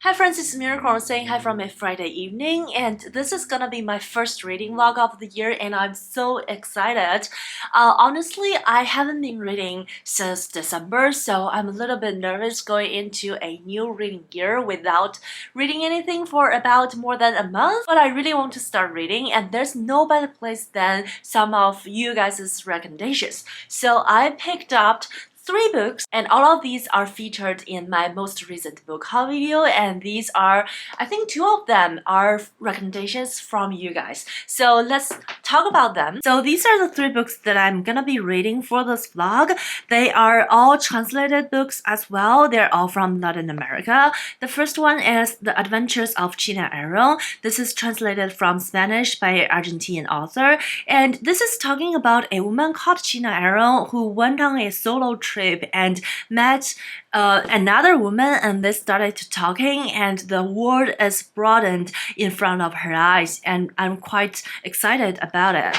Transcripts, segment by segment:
Hi friends, it's Miracle saying hi from a Friday evening, and this is gonna be my first reading vlog of the year, and I'm so excited. Honestly, I haven't been reading since December, so I'm a little bit nervous going into a new reading year without reading anything for about more than a month. But I really want to start reading, and there's no better place than some of you guys' recommendations. So I picked up 3 books, and all of these are featured in my most recent book haul video, and these are, I think 2 of them are recommendations from you guys. So let's talk about them. So these are the 3 books that I'm gonna be reading for this vlog. They are all translated books as well. They're all from Latin America. The first one is The Adventures of China Arrow. This is translated from Spanish by an Argentine author, and this is talking about a woman called China Arrow who went on a solo trip and met another woman, and they started talking, and the world is broadened in front of her eyes, and I'm quite excited about it.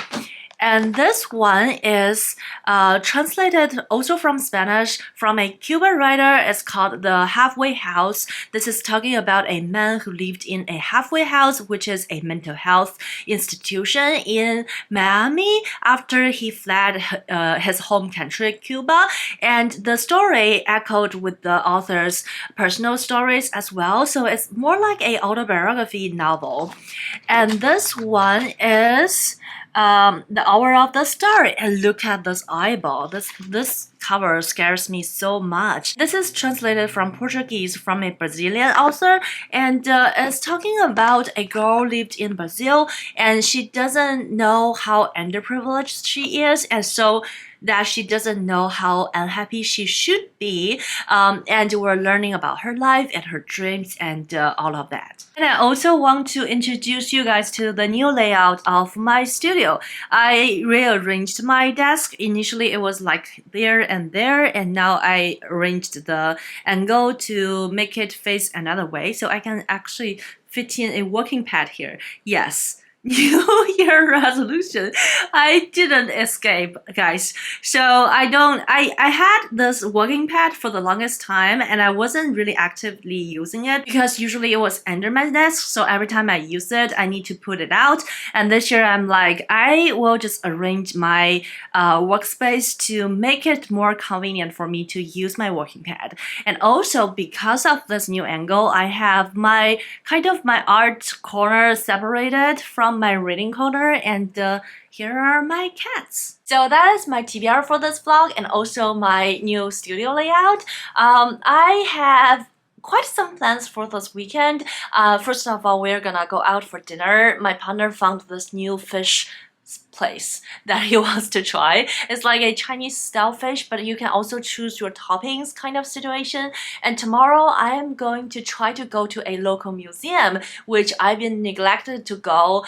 And this one is translated also from Spanish from a Cuban writer. It's called The Halfway House. This is talking about a man who lived in a halfway house, which is a mental health institution in Miami after he fled his home country, Cuba. And the story echoed with the author's personal stories as well. So it's more like an autobiography novel. And this one is The Hour of the Star, and look at this eyeball. This cover scares me so much. This is translated from Portuguese from a Brazilian author, and it's talking about a girl lived in Brazil, and she doesn't know how underprivileged she is, and so that she doesn't know how unhappy she should be, and we're learning about her life and her dreams and all of that. And I also want to introduce you guys to the new layout of my studio. I rearranged my desk. Initially it was like there and there, and now I arranged the angle to make it face another way so I can actually fit in a working pad here. Yes. New Year resolution. I didn't escape, guys. So I had this working pad for the longest time, and I wasn't really actively using it because usually it was under my desk, so every time I use it I need to put it out. And this year I'm like, I will just arrange my workspace to make it more convenient for me to use my working pad. And also because of this new angle, I have my my art corner separated from my reading corner, and here are my cats. So that is my TBR for this vlog, and also my new studio layout. I have quite some plans for this weekend. First of all, we're gonna go out for dinner. My partner found this new fish place that he wants to try. It's like a Chinese style fish, but you can also choose your toppings kind of situation. And tomorrow I am going to try to go to a local museum, which I've been neglected to go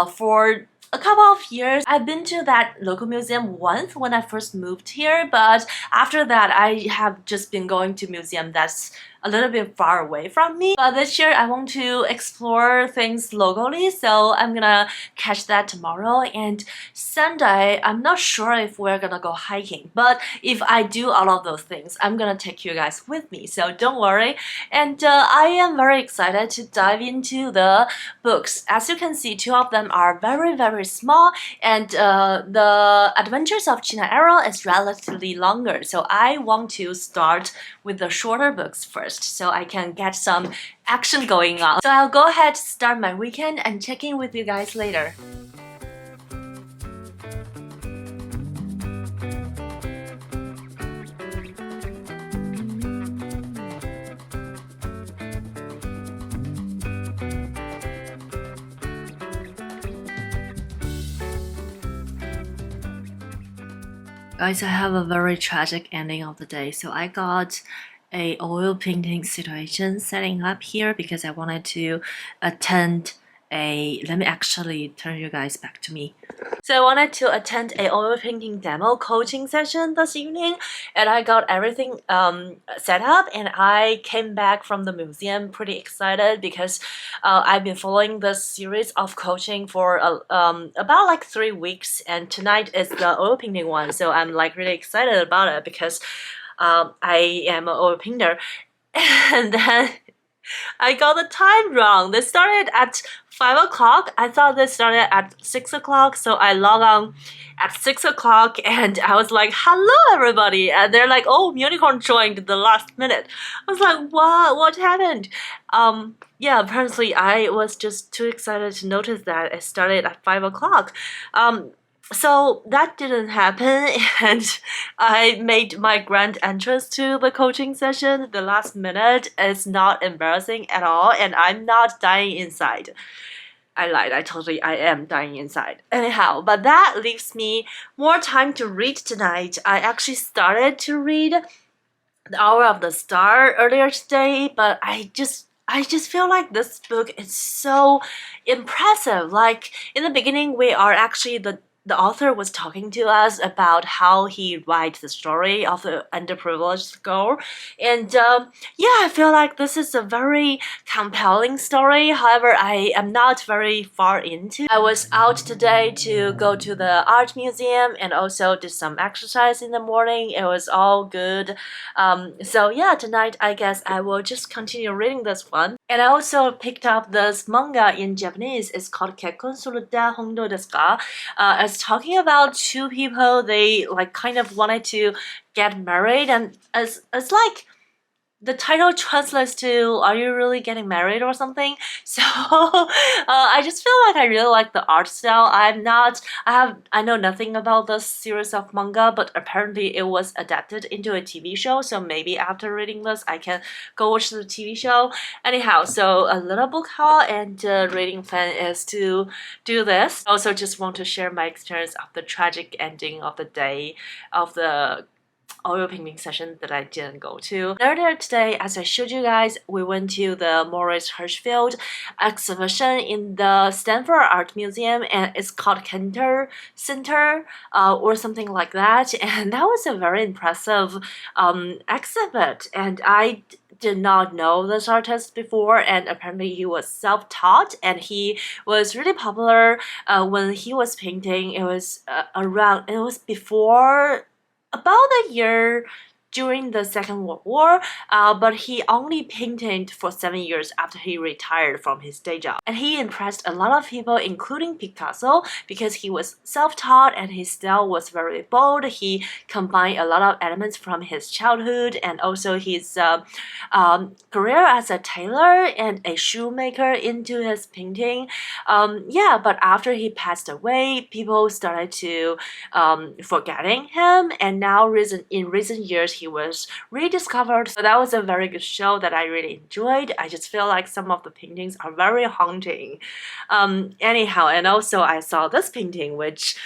for a couple of years. I've been to that local museum once when I first moved here, but after that I have just been going to museum that's a little bit far away from me. But this year I want to explore things locally, so I'm gonna catch that tomorrow. And Sunday, I'm not sure if we're gonna go hiking, but if I do all of those things, I'm gonna take you guys with me, so don't worry. And I am very excited to dive into the books. As you can see, 2 of them are very small, and The Adventures of China Arrow is relatively longer, so I want to start with the shorter books first so I can get some action going on. So I'll go ahead, start my weekend, and check in with you guys later. Guys, I have a very tragic ending of the day. So I got a oil painting situation setting up here because I wanted to attend let me actually turn you guys back to me. So I wanted to attend a oil painting demo coaching session this evening, and I got everything set up, and I came back from the museum pretty excited because I've been following this series of coaching for about like 3 weeks, and tonight is the oil painting one, so I'm like really excited about it because I am an oil painter. And then I got the time wrong. They started at 5 o'clock. I thought they started at 6 o'clock, so I log on at 6 o'clock and I was like, hello everybody. And they're like, oh, Unicorn joined the last minute. I was like, what happened? Yeah, apparently I was just too excited to notice that it started at 5 o'clock. So that didn't happen, and I made my grand entrance to the coaching session. The last minute is not embarrassing at all, and I'm not dying inside. I lied. I am dying inside. Anyhow, but that leaves me more time to read tonight. I actually started to read The Hour of the Star earlier today, but I just feel like this book is so impressive. Like in the beginning, we are actually the author was talking to us about how he writes the story of the underprivileged girl, and yeah, I feel like this is a very compelling story. However, I am not very far into. I was out today to go to the art museum and also did some exercise in the morning. It was all good. So yeah, tonight I guess I will just continue reading this one. And I also picked up this manga in Japanese. It's called 結婚するって本当ですか? It's talking about two people. They like kind of wanted to get married, and it's like the title translates to "Are you really getting married?" or something. So I just feel like I really like the art style. I know nothing about this series of manga, but apparently it was adapted into a TV show. So maybe after reading this, I can go watch the TV show. Anyhow, so a little book haul and reading plan is to do this. Also, just want to share my experience of the tragic ending of the day of the oil painting session that I didn't go to. Earlier today, as I showed you guys, we went to the Maurice Hirschfeld exhibition in the Stanford Art Museum, and it's called Macintyre Center or something like that. And that was a very impressive exhibit, and I did not know this artist before, and apparently he was self-taught and he was really popular when he was painting. It was before about a year during the Second World War, but he only painted for 7 years after he retired from his day job. And he impressed a lot of people, including Picasso, because he was self-taught and his style was very bold. He combined a lot of elements from his childhood and also his career as a tailor and a shoemaker into his painting. Yeah, but after he passed away, people started to forgetting him, and now in recent years he was rediscovered. So that was a very good show that I really enjoyed. I just feel like some of the paintings are very haunting. Anyhow, and also I saw this painting which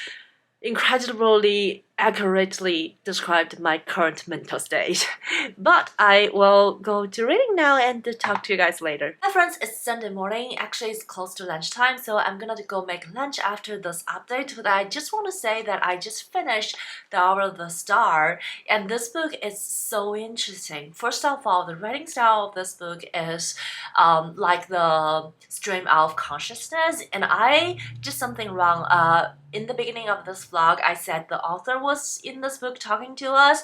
incredibly accurately described my current mental state. But I will go to reading now and talk to you guys later. Hi friends, it's Sunday morning. Actually, it's close to lunchtime, so I'm gonna go make lunch after this update. But I just want to say that I just finished The Hour of the Star, and this book is so interesting. First of all, the writing style of this book is like the stream of consciousness, and I did something wrong. In the beginning of this vlog, I said the author was in this book talking to us.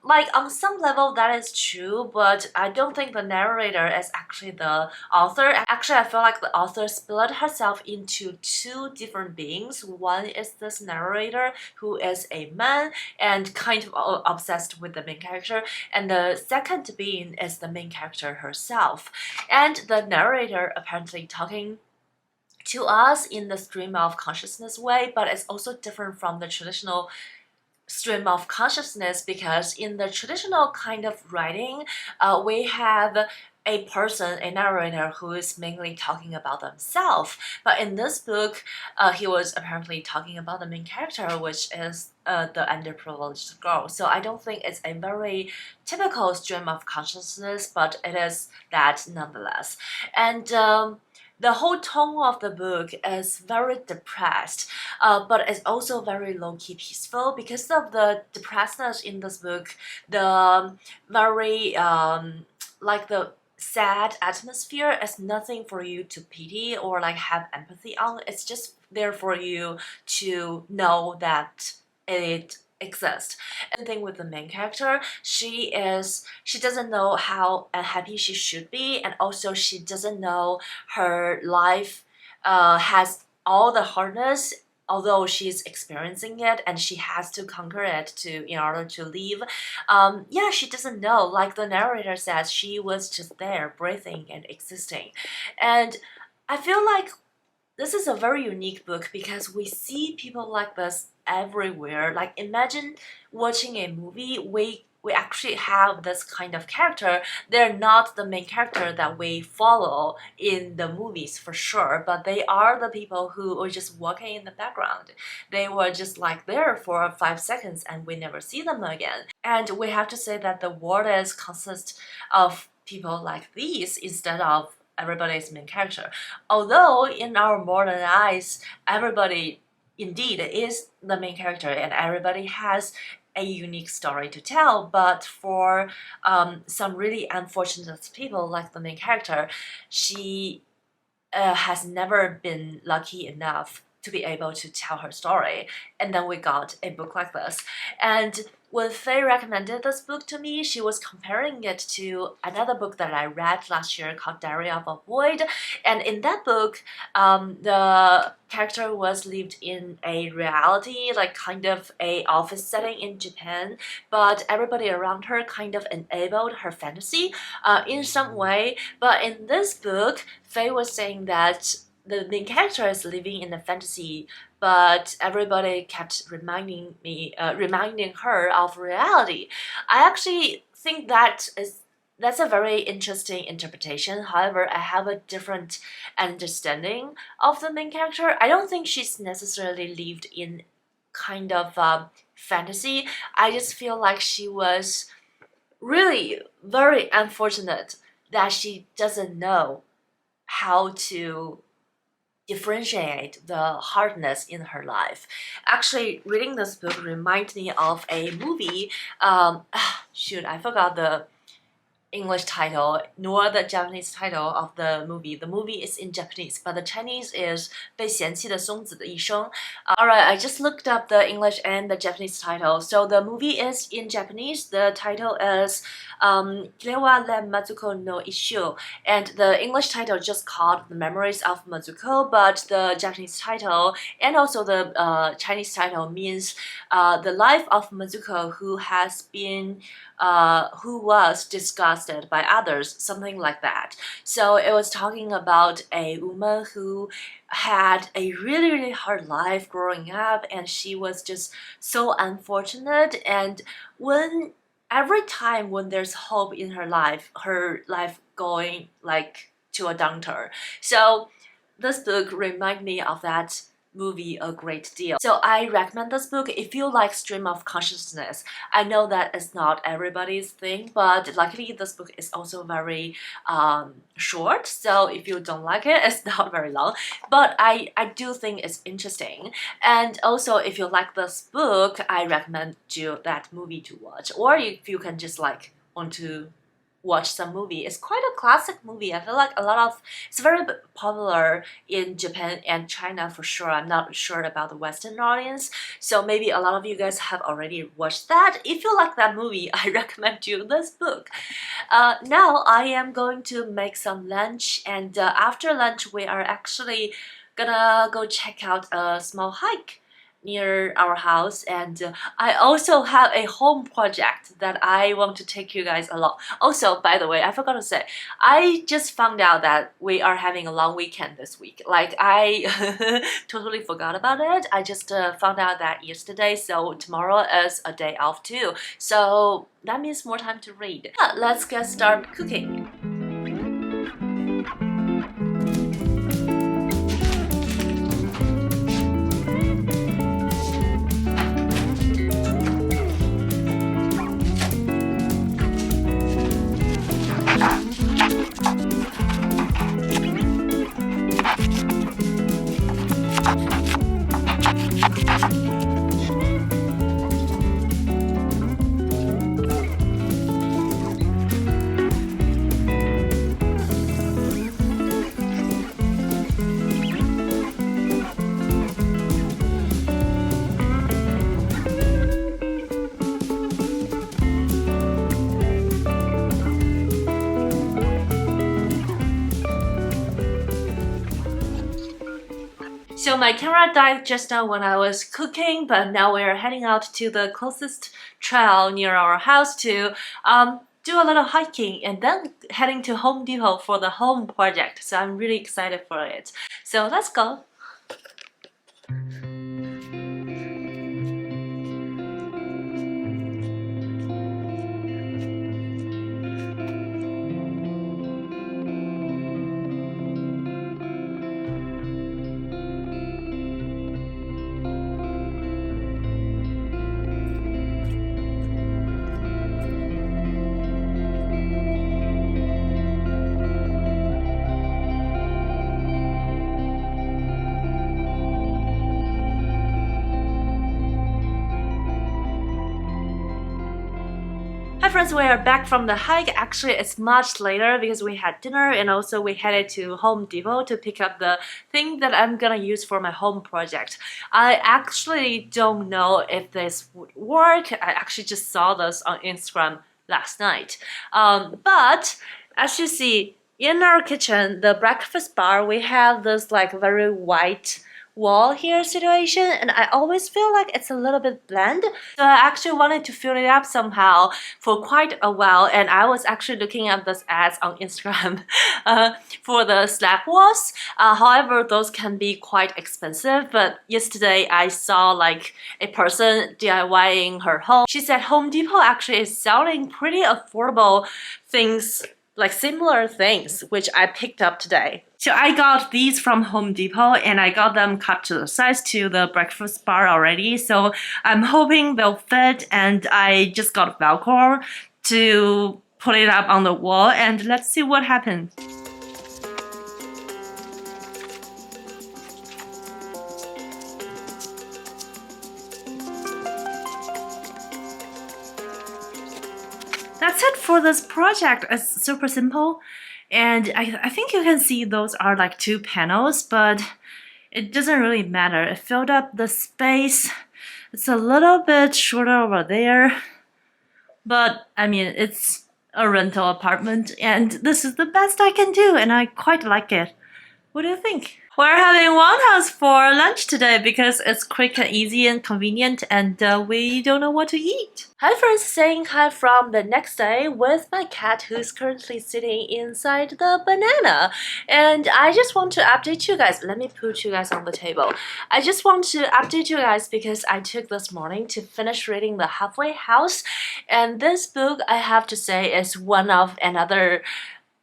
Like on some level that is true, but I don't think the narrator is actually the author. Actually, I feel like the author split herself into two different beings. One is this narrator who is a man and kind of obsessed with the main character, and the second being is the main character herself. And the narrator apparently talking to us in the stream of consciousness way, but it's also different from the traditional stream of consciousness, because in the traditional kind of writing, we have a person, a narrator, who is mainly talking about themselves. But in this book, he was apparently talking about the main character, which is the underprivileged girl. So I don't think it's a very typical stream of consciousness, but it is that nonetheless. And the whole tone of the book is very depressed, but it's also very low-key peaceful because of the depressedness in this book. The very like the sad atmosphere is nothing for you to pity or like have empathy on. It's just there for you to know that it exist. And the thing with the main character, she doesn't know how unhappy she should be, and also she doesn't know her life has all the hardness, although she's experiencing it and she has to conquer it in order to leave. Yeah, she doesn't know. Like the narrator says, she was just there, breathing and existing. And I feel like this is a very unique book because we see people like this everywhere. Like imagine watching a movie, we actually have this kind of character. They're not the main character that we follow in the movies for sure, but they are the people who are just walking in the background. They were just like there for 5 seconds and we never see them again. And we have to say that the world consists of people like these instead of everybody's main character. Although in our modern eyes, everybody indeed is the main character and everybody has a unique story to tell, but for some really unfortunate people like the main character, she has never been lucky enough to be able to tell her story. And then we got a book like this. And when Faye recommended this book to me, she was comparing it to another book that I read last year called Diary of a Void. And in that book, the character was lived in a reality, like kind of a office setting in Japan, but everybody around her kind of enabled her fantasy in some way. But in this book, Faye was saying that the main character is living in a fantasy, but everybody kept reminding her of reality. I actually think that's a very interesting interpretation. However, I have a different understanding of the main character. I don't think she's necessarily lived in kind of fantasy. I just feel like she was really very unfortunate that she doesn't know how to differentiate the hardness in her life. Actually, reading this book reminds me of a movie. Shoot, I forgot the English title nor the Japanese title of the movie. The movie is in Japanese, but the Chinese is 被嫌弃的松子的一生. Alright, I just looked up the English and the Japanese title. So the movie is in Japanese. The title is Kirewa le Mazuko no Isshu, and the English title just called The Memories of Mazuko, but the Japanese title and also the Chinese title means the life of Mazuko who was disgusted by others, something like that. So it was talking about a woman who had a really, really hard life growing up, and she was just so unfortunate. And every time when there's hope in her life going like to a downturn. So this book reminds me of that movie a great deal. So I recommend this book if you like stream of consciousness. I know that it's not everybody's thing, but luckily this book is also very short, so if you don't like it, it's not very long, but I do think it's interesting. And also if you like this book, I recommend you that movie to watch, or if you can just like want to watch some movie. It's quite a classic movie. I feel like it's very popular in Japan and China for sure. I'm not sure about the Western audience, so maybe a lot of you guys have already watched that. If you like that movie, I recommend you this book. Now I am going to make some lunch, and after lunch we are actually gonna go check out a small hike near our house, and I also have a home project that I want to take you guys along. Also, by the way, I forgot to say, I just found out that we are having a long weekend this week. Like, I totally forgot about it. I just found out that yesterday, so tomorrow is a day off too. So that means more time to read. Let's get started cooking. So my camera died just now when I was cooking, but now we're heading out to the closest trail near our house to do a little hiking and then heading to Home Depot for the home project. So I'm really excited for it. So let's go. Hi friends, we are back from the hike. Actually, it's much later because we had dinner and also we headed to Home Depot to pick up the thing that I'm gonna use for my home project. I actually don't know if this would work. I actually just saw this on Instagram last night. But as you see, in our kitchen, the breakfast bar, we have this like very white wall here situation, and I always feel like it's a little bit bland, so I actually wanted to fill it up somehow for quite a while, and I was actually looking at this ads on Instagram for the slab walls. However, those can be quite expensive, but yesterday I saw like a person DIYing her home. She said Home Depot actually is selling pretty affordable things, like similar things, which I picked up today. So I got these from Home Depot and I got them cut to the size to the breakfast bar already. So I'm hoping they'll fit, and I just got Velcro to put it up on the wall, and let's see what happens. That's it for this project. It's super simple. And I think you can see those are like 2 panels, but it doesn't really matter. It filled up the space. It's a little bit shorter over there, but I mean, it's a rental apartment and this is the best I can do, and I quite like it. What do you think? We're having one house for lunch today because it's quick and easy and convenient, and we don't know what to eat. Hi friends, saying hi from the next day with my cat who's currently sitting inside the banana. And I just want to update you guys. Let me put you guys on the table. I just want to update you guys because I took this morning to finish reading The Halfway House. And this book, I have to say, is one of another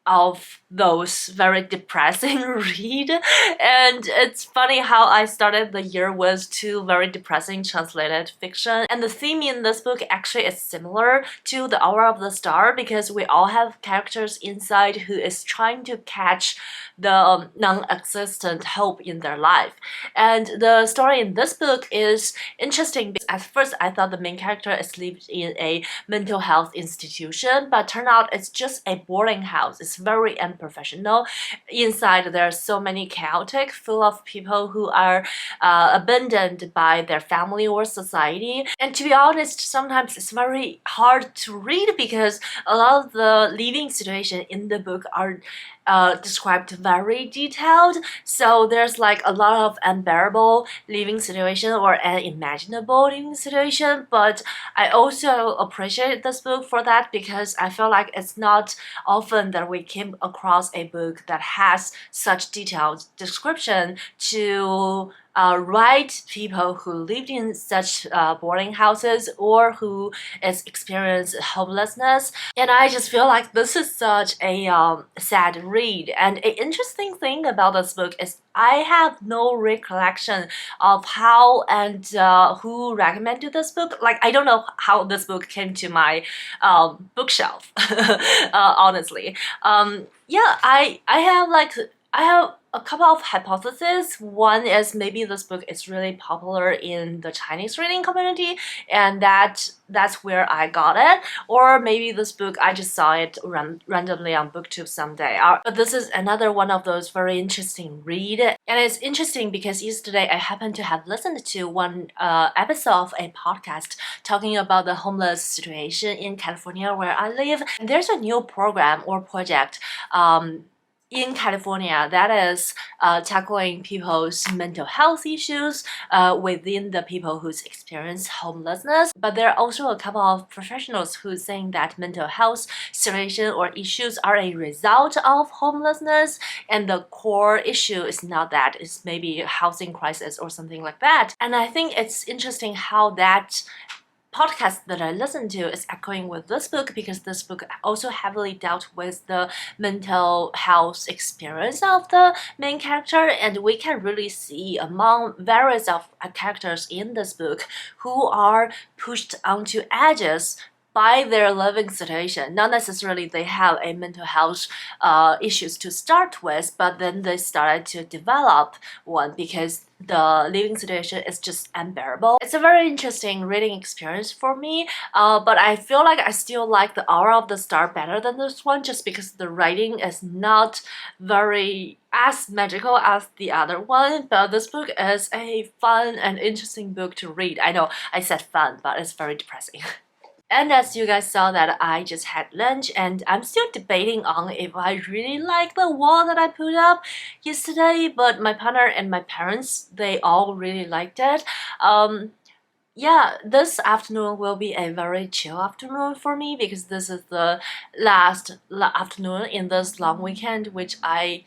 of those very depressing read, and it's funny how I started the year with 2 very depressing translated fiction, and the theme in this book actually is similar to The Hour of the Star because we all have characters inside who is trying to catch the non-existent hope in their life. And the story in this book is interesting because at first I thought the main character is lived in a mental health institution, but turned out it's just a boarding house. It's very unprofessional. Inside there are so many chaotic, full of people who are abandoned by their family or society. And to be honest, sometimes it's very hard to read because a lot of the living situation in the book are described very detailed, so there's like a lot of unbearable living situation or unimaginable living situation. But I also appreciate this book for that because I feel like it's not often that we came across a book that has such detailed description to write people who lived in such boarding houses or who has experienced homelessness. And I just feel like this is such a sad read. And an interesting thing about this book is I have no recollection of how and who recommended this book. Like, I don't know how this book came to my bookshelf, honestly. Yeah, I have a couple of hypotheses. One is maybe this book is really popular in the Chinese reading community, and that's where I got it. Or maybe this book, I just saw it randomly on BookTube someday. But this is another one of those very interesting read. And it's interesting because yesterday I happened to have listened to one episode of a podcast talking about the homeless situation in California where I live. And there's a new program or project in California that is tackling people's mental health issues within the people who experience homelessness. But there are also a couple of professionals who saying that mental health situation or issues are a result of homelessness, and the core issue is not that, it's maybe a housing crisis or something like that. And I think it's interesting how that podcast that I listened to is echoing with this book, because this book also heavily dealt with the mental health experience of the main character, and we can really see among various of characters in this book who are pushed onto edges by their living situation. Not necessarily they have a mental health issues to start with, but then they started to develop one because the living situation is just unbearable. It's a very interesting reading experience for me, but I feel like I still like The Hour of the Star better than this one, just because the writing is not very as magical as the other one. But this book is a fun and interesting book to read. I know I said fun, but it's very depressing. And as you guys saw that I just had lunch, and I'm still debating on if I really like the wall that I put up yesterday, but my partner and my parents, they all really liked it. Yeah, this afternoon will be a very chill afternoon for me, because this is the last afternoon in this long weekend, which I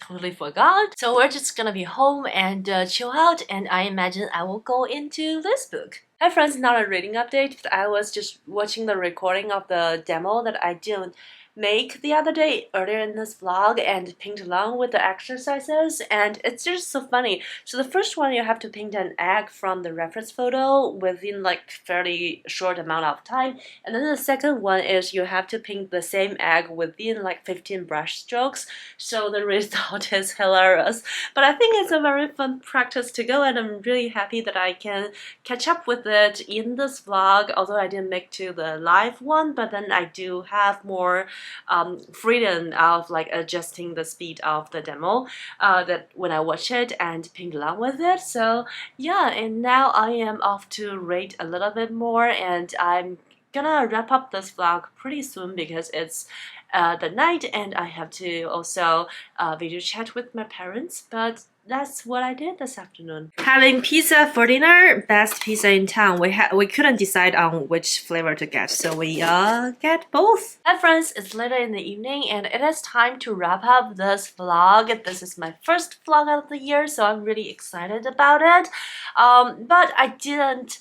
totally forgot. So we're just gonna be home and chill out, and I imagine I will go into this book. Hi friends, not a reading update, but I was just watching the recording of the demo that I didn't make the other day earlier in this vlog and paint along with the exercises, and it's just so funny. So the first one, you have to paint an egg from the reference photo within like fairly short amount of time, and then the second one is you have to paint the same egg within like 15 brush strokes. So the result is hilarious, but I think it's a very fun practice to go, and I'm really happy that I can catch up with it in this vlog, although I didn't make to the live one, but then I do have more freedom of like adjusting the speed of the demo that when I watch it and paint along with it. So yeah, and now I am off to read a little bit more, and I'm gonna wrap up this vlog pretty soon because it's the night and I have to also video chat with my parents. But that's what I did this afternoon. Having pizza for dinner, best pizza in town. We couldn't decide on which flavor to get, so we get both. Hi friends, it's later in the evening and it is time to wrap up this vlog. This is my first vlog of the year, so I'm really excited about it. But I didn't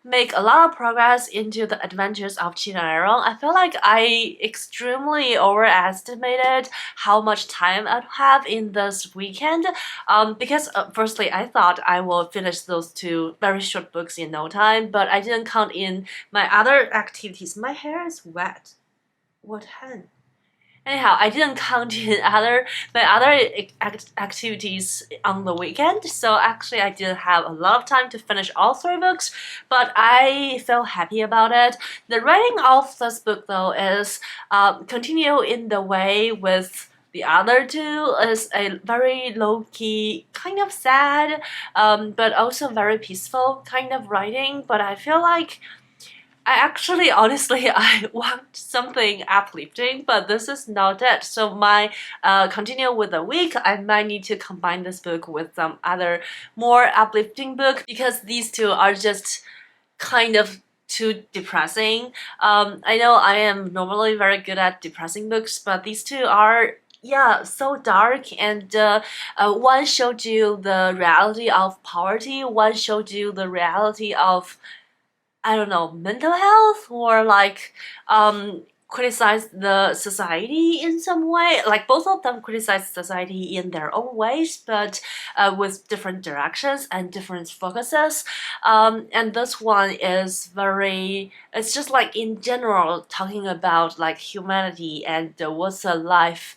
make a lot of progress into the adventures of China and Aaron. I feel like I extremely overestimated how much time I'd have in this weekend, because firstly I thought I will finish those two very short books in no time, but I didn't count in my other activities. My hair is wet. What happened? Anyhow, I didn't count in my other activities on the weekend, so actually I didn't have a lot of time to finish all three books, but I felt happy about it. The writing of this book though is continue in the way with the other two, is a very low-key, kind of sad, but also very peaceful kind of writing, but I feel like honestly, I want something uplifting, but this is not it. So my continue with the week, I might need to combine this book with some other more uplifting book, because these two are just kind of too depressing. I know I am normally very good at depressing books, but these two are, yeah, so dark, and one showed you the reality of poverty, one showed you the reality of, I don't know, mental health, or like criticize the society in some way. Like both of them criticize society in their own ways, but with different directions and different focuses. And this one is very, it's just like in general talking about like humanity and what's a life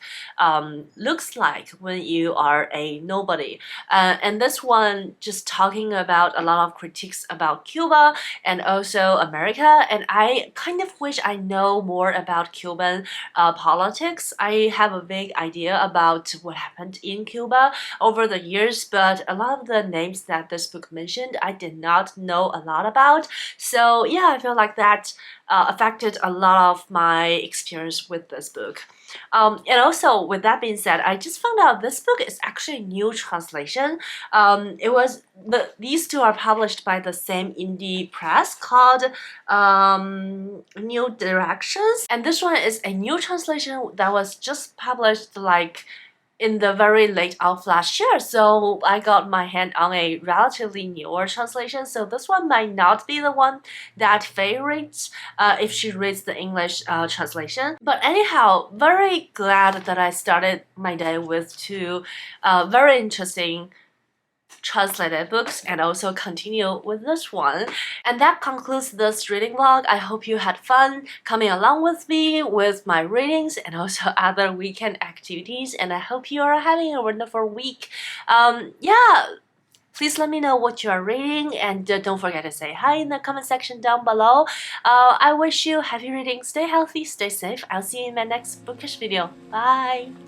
looks like when you are a nobody. And this one just talking about a lot of critiques about Cuba and also America, and I kind of wish I know more about Cuban politics. I have a vague idea about what happened in Cuba over the years, but a lot of the names that this book mentioned I did not know a lot about. So yeah, I feel like that affected a lot of my experience with this book. And also, with that being said, I just found out this book is actually a new translation. These two are published by the same indie press called New Directions, and this one is a new translation that was just published like in the very late of last year, so I got my hand on a relatively newer translation, so this one might not be the one that Faye reads if she reads the English translation. But anyhow, very glad that I started my day with two very interesting translated books and also continue with this one. And that concludes this reading vlog. I hope you had fun coming along with me with my readings and also other weekend activities, and I hope you are having a wonderful week. Yeah, please let me know what you are reading, and don't forget to say hi in the comment section down below. I wish you happy reading, stay healthy, stay safe. I'll see you in my next bookish video. Bye!